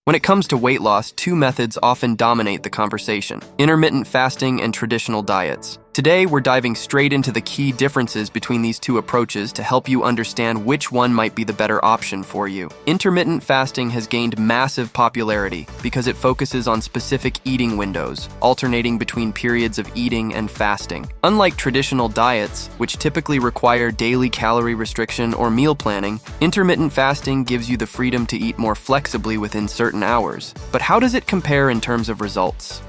When it comes to weight loss, two methods often dominate the conversation: intermittent fasting and traditional diets. Today, we're diving straight into the key differences between these two approaches to help you understand which one might be the better option for you. Intermittent fasting has gained massive popularity because it focuses on specific eating windows, alternating between periods of eating and fasting. Unlike traditional diets, which typically require daily calorie restriction or meal planning, intermittent fasting gives you the freedom to eat more flexibly within certain hours. But how does it compare in terms of results?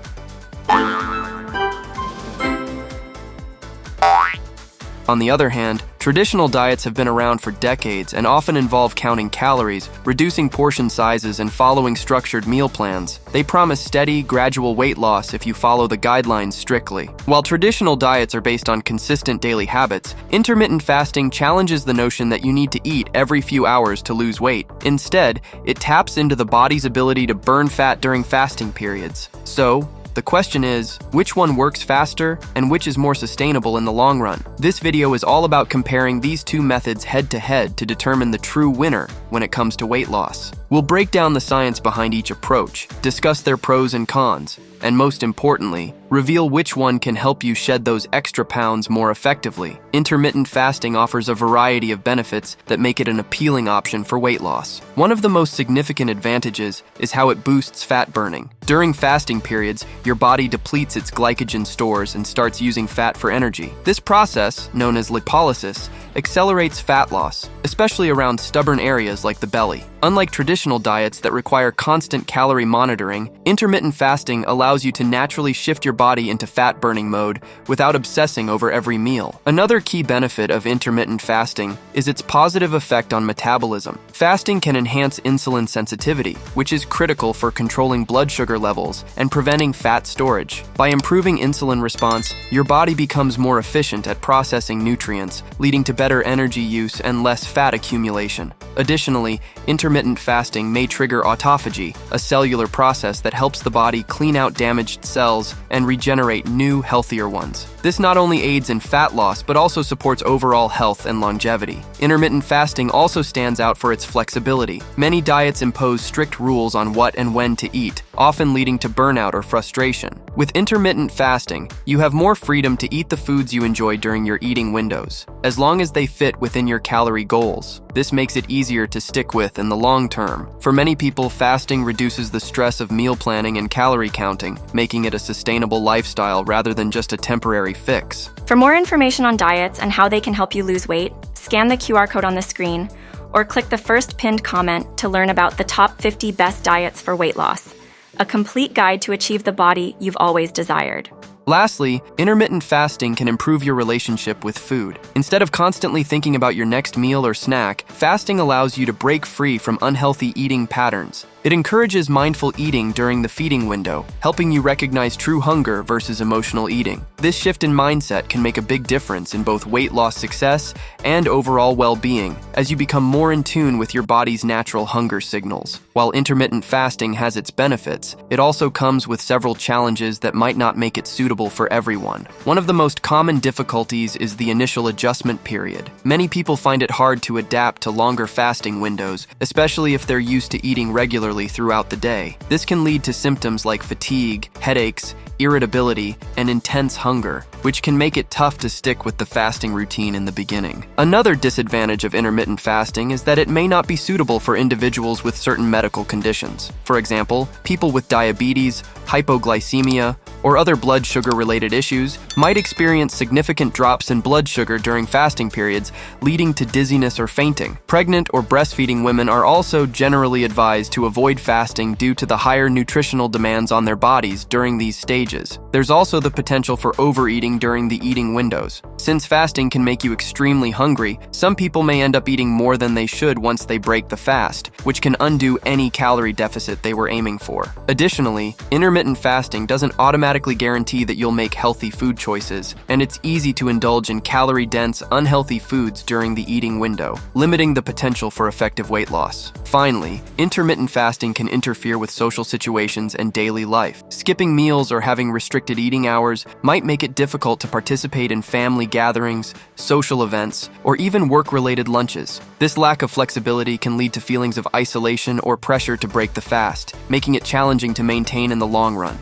On the other hand, traditional diets have been around for decades and often involve counting calories, reducing portion sizes, and following structured meal plans. They promise steady, gradual weight loss if you follow the guidelines strictly. While traditional diets are based on consistent daily habits, intermittent fasting challenges the notion that you need to eat every few hours to lose weight. Instead, it taps into the body's ability to burn fat during fasting periods. So, the question is, which one works faster and which is more sustainable in the long run? This video is all about comparing these two methods head-to-head to determine the true winner when it comes to weight loss. We'll break down the science behind each approach, discuss their pros and cons, and most importantly, reveal which one can help you shed those extra pounds more effectively. Intermittent fasting offers a variety of benefits that make it an appealing option for weight loss. One of the most significant advantages is how it boosts fat burning. During fasting periods, your body depletes its glycogen stores and starts using fat for energy. This process, known as lipolysis, accelerates fat loss, especially around stubborn areas like the belly. Unlike traditional diets that require constant calorie monitoring, intermittent fasting allows you to naturally shift your body into fat-burning mode without obsessing over every meal. Another key benefit of intermittent fasting is its positive effect on metabolism. Fasting can enhance insulin sensitivity, which is critical for controlling blood sugar levels and preventing fat storage. By improving insulin response, your body becomes more efficient at processing nutrients, leading to better energy use and less fat accumulation. Additionally, intermittent fasting may trigger autophagy, a cellular process that helps the body clean out damaged cells and regenerate new, healthier ones. This not only aids in fat loss, but also supports overall health and longevity. Intermittent fasting also stands out for its flexibility. Many diets impose strict rules on what and when to eat, often leading to burnout or frustration. With intermittent fasting, you have more freedom to eat the foods you enjoy during your eating windows, as long as they fit within your calorie goals. This makes it easier to stick with in the long term. For many people, fasting reduces the stress of meal planning and calorie counting, making it a sustainable lifestyle rather than just a temporary fix. For more information on diets and how they can help you lose weight, scan the QR code on the screen or click the first pinned comment to learn about the top 50 best diets for weight loss, a complete guide to achieve the body you've always desired. Lastly, intermittent fasting can improve your relationship with food. Instead of constantly thinking about your next meal or snack, fasting allows you to break free from unhealthy eating patterns. It encourages mindful eating during the feeding window, helping you recognize true hunger versus emotional eating. This shift in mindset can make a big difference in both weight loss success and overall well-being, as you become more in tune with your body's natural hunger signals. While intermittent fasting has its benefits, it also comes with several challenges that might not make it suitable for everyone. One of the most common difficulties is the initial adjustment period. Many people find it hard to adapt to longer fasting windows, especially if they're used to eating regularly throughout the day. This can lead to symptoms like fatigue, headaches, irritability, and intense hunger, which can make it tough to stick with the fasting routine in the beginning. Another disadvantage of intermittent fasting is that it may not be suitable for individuals with certain medical conditions. For example, people with diabetes, hypoglycemia, or other blood sugar-related issues might experience significant drops in blood sugar during fasting periods, leading to dizziness or fainting. Pregnant or breastfeeding women are also generally advised to avoid fasting due to the higher nutritional demands on their bodies during these stages. There's also the potential for overeating during the eating windows. Since fasting can make you extremely hungry, some people may end up eating more than they should once they break the fast, which can undo any calorie deficit they were aiming for. Additionally, intermittent fasting doesn't automatically guarantee that you'll make healthy food choices, and it's easy to indulge in calorie-dense, unhealthy foods during the eating window, limiting the potential for effective weight loss. Finally, intermittent fasting can interfere with social situations and daily life. Skipping meals or having having restricted eating hours might make it difficult to participate in family gatherings, social events, or even work-related lunches. This lack of flexibility can lead to feelings of isolation or pressure to break the fast, making it challenging to maintain in the long run.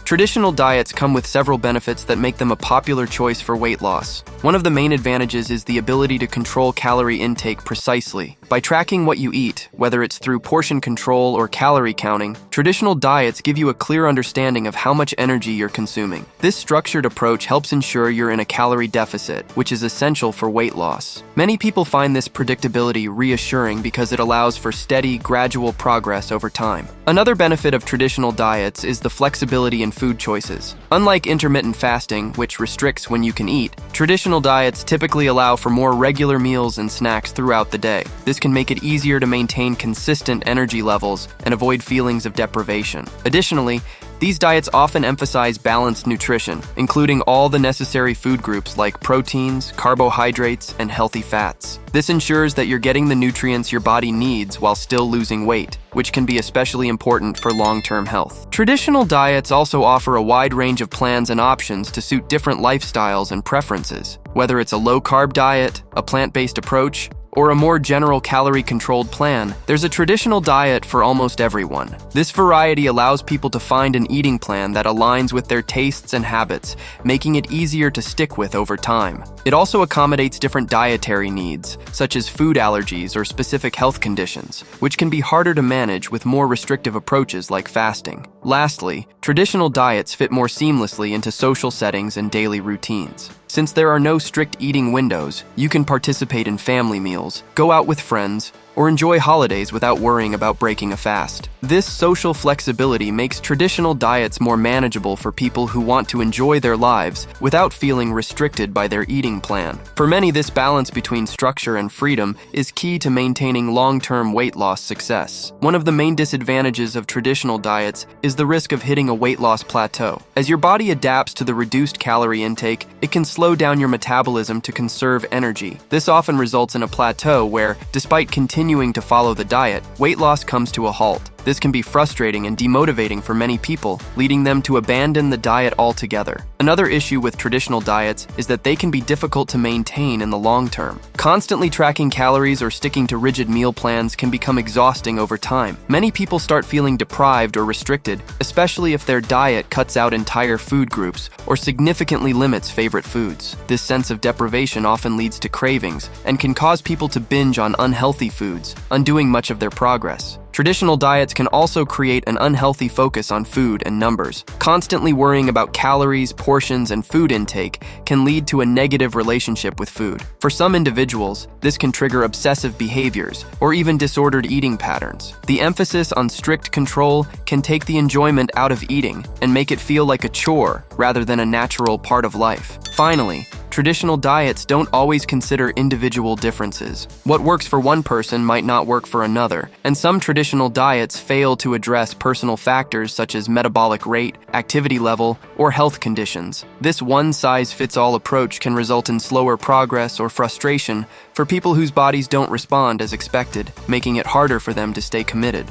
Traditional diets come with several benefits that make them a popular choice for weight loss. One of the main advantages is the ability to control calorie intake precisely. By tracking what you eat, whether it's through portion control or calorie counting, traditional diets give you a clear understanding of how much energy you're consuming. This structured approach helps ensure you're in a calorie deficit, which is essential for weight loss. Many people find this predictability reassuring because it allows for steady, gradual progress over time. Another benefit of traditional diets is the flexibility in food choices. Unlike intermittent fasting, which restricts when you can eat, traditional diets typically allow for more regular meals and snacks throughout the day. This can make it easier to maintain consistent energy levels and avoid feelings of deprivation. Additionally, these diets often emphasize balanced nutrition, including all the necessary food groups like proteins, carbohydrates, and healthy fats. This ensures that you're getting the nutrients your body needs while still losing weight, which can be especially important for long-term health. Traditional diets also offer a wide range of plans and options to suit different lifestyles and preferences. Whether it's a low-carb diet, a plant-based approach, or a more general calorie-controlled plan, there's a traditional diet for almost everyone. This variety allows people to find an eating plan that aligns with their tastes and habits, making it easier to stick with over time. It also accommodates different dietary needs, such as food allergies or specific health conditions, which can be harder to manage with more restrictive approaches like fasting. Lastly, traditional diets fit more seamlessly into social settings and daily routines. Since there are no strict eating windows, you can participate in family meals, go out with friends, or enjoy holidays without worrying about breaking a fast. This social flexibility makes traditional diets more manageable for people who want to enjoy their lives without feeling restricted by their eating plan. For many, this balance between structure and freedom is key to maintaining long-term weight loss success. One of the main disadvantages of traditional diets is the risk of hitting a weight loss plateau. As your body adapts to the reduced calorie intake, it can slow down your metabolism to conserve energy. This often results in a plateau where, despite continuing to follow the diet, weight loss comes to a halt. This can be frustrating and demotivating for many people, leading them to abandon the diet altogether. Another issue with traditional diets is that they can be difficult to maintain in the long term. Constantly tracking calories or sticking to rigid meal plans can become exhausting over time. Many people start feeling deprived or restricted, especially if their diet cuts out entire food groups or significantly limits favorite foods. This sense of deprivation often leads to cravings and can cause people to binge on unhealthy foods, undoing much of their progress. Traditional diets can also create an unhealthy focus on food and numbers. Constantly worrying about calories, portions, and food intake can lead to a negative relationship with food. For some individuals, this can trigger obsessive behaviors or even disordered eating patterns. The emphasis on strict control can take the enjoyment out of eating and make it feel like a chore rather than a natural part of life. Finally, traditional diets don't always consider individual differences. What works for one person might not work for another, and some traditional diets fail to address personal factors such as metabolic rate, activity level, or health conditions. This one-size-fits-all approach can result in slower progress or frustration for people whose bodies don't respond as expected, making it harder for them to stay committed.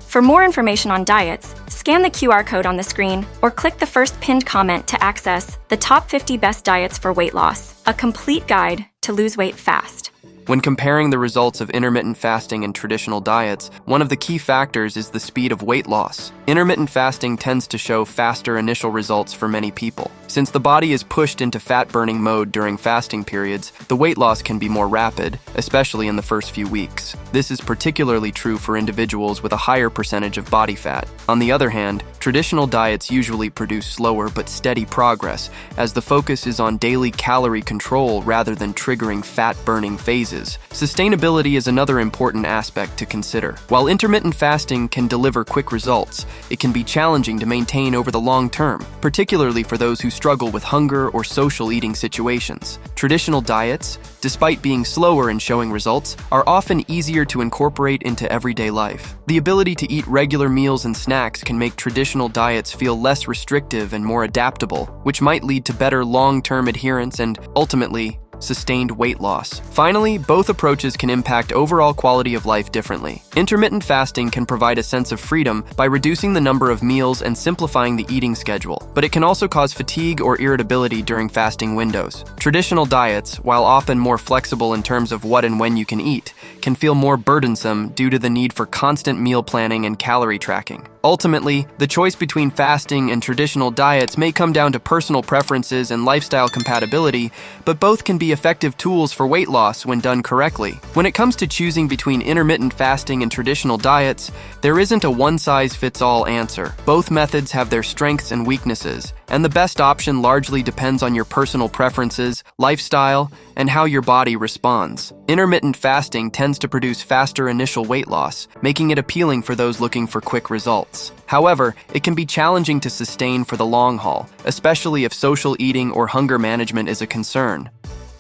For more information on diets, scan the QR code on the screen or click the first pinned comment to access the top 50 best diets for weight loss, a complete guide to lose weight fast. When comparing the results of intermittent fasting and traditional diets, one of the key factors is the speed of weight loss. Intermittent fasting tends to show faster initial results for many people. Since the body is pushed into fat-burning mode during fasting periods, the weight loss can be more rapid, especially in the first few weeks. This is particularly true for individuals with a higher percentage of body fat. On the other hand, traditional diets usually produce slower but steady progress, as the focus is on daily calorie control rather than triggering fat-burning phases. Sustainability is another important aspect to consider. While intermittent fasting can deliver quick results, it can be challenging to maintain over the long term, particularly for those who struggle with hunger or social eating situations. Traditional diets, despite being slower in showing results, are often easier to incorporate into everyday life. The ability to eat regular meals and snacks can make traditional diets feel less restrictive and more adaptable, which might lead to better long-term adherence and, ultimately, sustained weight loss. Finally, both approaches can impact overall quality of life differently. Intermittent fasting can provide a sense of freedom by reducing the number of meals and simplifying the eating schedule, but it can also cause fatigue or irritability during fasting windows. Traditional diets, while often more flexible in terms of what and when you can eat, can feel more burdensome due to the need for constant meal planning and calorie tracking. Ultimately, the choice between fasting and traditional diets may come down to personal preferences and lifestyle compatibility, but both can be effective tools for weight loss when done correctly. When it comes to choosing between intermittent fasting and traditional diets, there isn't a one-size-fits-all answer. Both methods have their strengths and weaknesses, and the best option largely depends on your personal preferences, lifestyle, and how your body responds. Intermittent fasting tends to produce faster initial weight loss, making it appealing for those looking for quick results. However, it can be challenging to sustain for the long haul, especially if social eating or hunger management is a concern.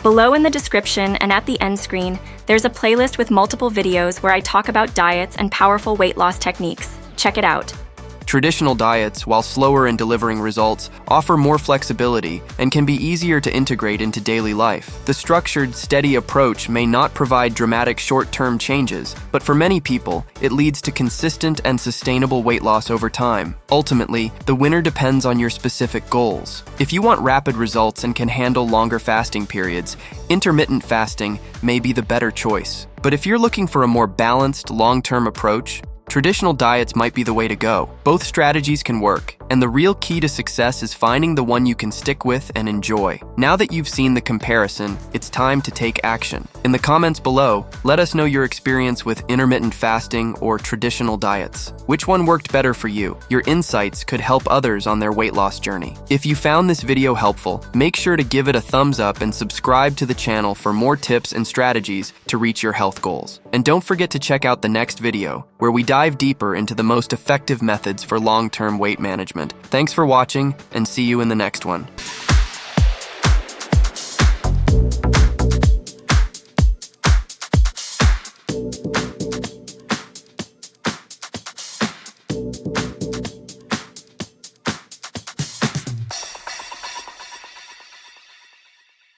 Below in the description and at the end screen, there's a playlist with multiple videos where I talk about diets and powerful weight loss techniques. Check it out. Traditional diets, while slower in delivering results, offer more flexibility and can be easier to integrate into daily life. The structured, steady approach may not provide dramatic short-term changes, but for many people, it leads to consistent and sustainable weight loss over time. Ultimately, the winner depends on your specific goals. If you want rapid results and can handle longer fasting periods, intermittent fasting may be the better choice. But if you're looking for a more balanced, long-term approach, traditional diets might be the way to go. Both strategies can work, and the real key to success is finding the one you can stick with and enjoy. Now that you've seen the comparison, it's time to take action. In the comments below, let us know your experience with intermittent fasting or traditional diets. Which one worked better for you? Your insights could help others on their weight loss journey. If you found this video helpful, make sure to give it a thumbs up and subscribe to the channel for more tips and strategies to reach your health goals. And don't forget to check out the next video, where we dive deeper into the most effective methods for long-term weight management. Thanks for watching, and see you in the next one.